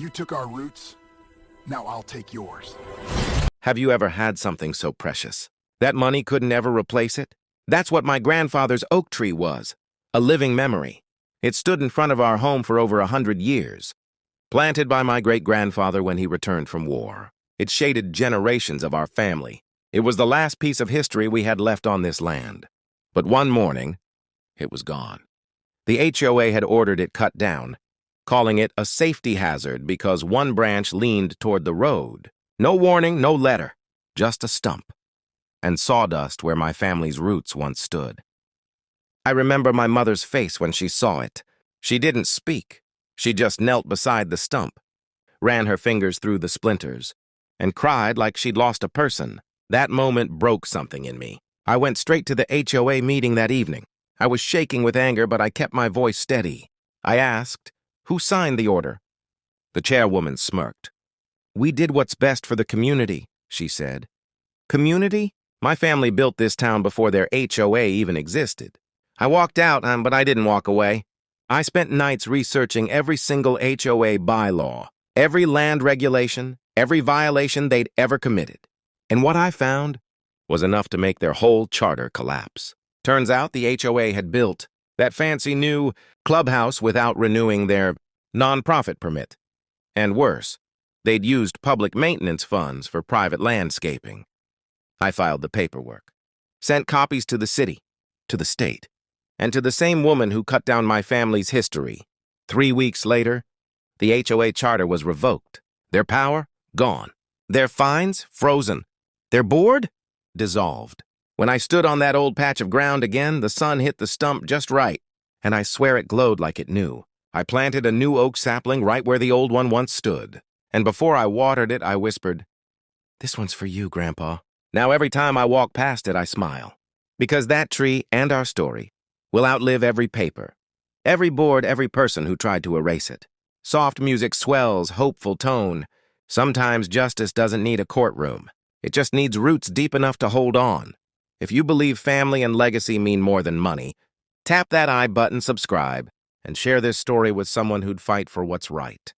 You took our roots, now I'll take yours. Have you ever had something so precious that money couldn't ever replace it? That's what my grandfather's oak tree was, a living memory. It stood in front of our home for over 100 years, planted by my great-grandfather when he returned from war. It shaded generations of our family. It was the last piece of history we had left on this land. But one morning, it was gone. The HOA had ordered it cut down, calling it a safety hazard because one branch leaned toward the road. No warning, no letter, just a stump, and sawdust where my family's roots once stood. I remember my mother's face when she saw it. She didn't speak. She just knelt beside the stump, ran her fingers through the splinters, and cried like she'd lost a person. That moment broke something in me. I went straight to the HOA meeting that evening. I was shaking with anger, but I kept my voice steady. I asked, "Who signed the order?" The chairwoman smirked. "We did what's best for the community," she said. Community? My family built this town before their HOA even existed. I walked out, but I didn't walk away. I spent nights researching every single HOA bylaw, every land regulation, every violation they'd ever committed. And what I found was enough to make their whole charter collapse. Turns out the HOA had built that fancy new clubhouse without renewing their nonprofit permit. And worse, they'd used public maintenance funds for private landscaping. I filed the paperwork, sent copies to the city, to the state, and to the same woman who cut down my family's history. 3 weeks later, the HOA charter was revoked. Their power? Gone. Their fines? Frozen. Their board? Dissolved. When I stood on that old patch of ground again, the sun hit the stump just right, and I swear it glowed like it knew. I planted a new oak sapling right where the old one once stood, and before I watered it, I whispered, "This one's for you, Grandpa." Now every time I walk past it, I smile, because that tree and our story will outlive every paper, every board, every person who tried to erase it. Soft music swells, hopeful tone. Sometimes justice doesn't need a courtroom. It just needs roots deep enough to hold on. If you believe family and legacy mean more than money, tap that I button, subscribe, and share this story with someone who'd fight for what's right.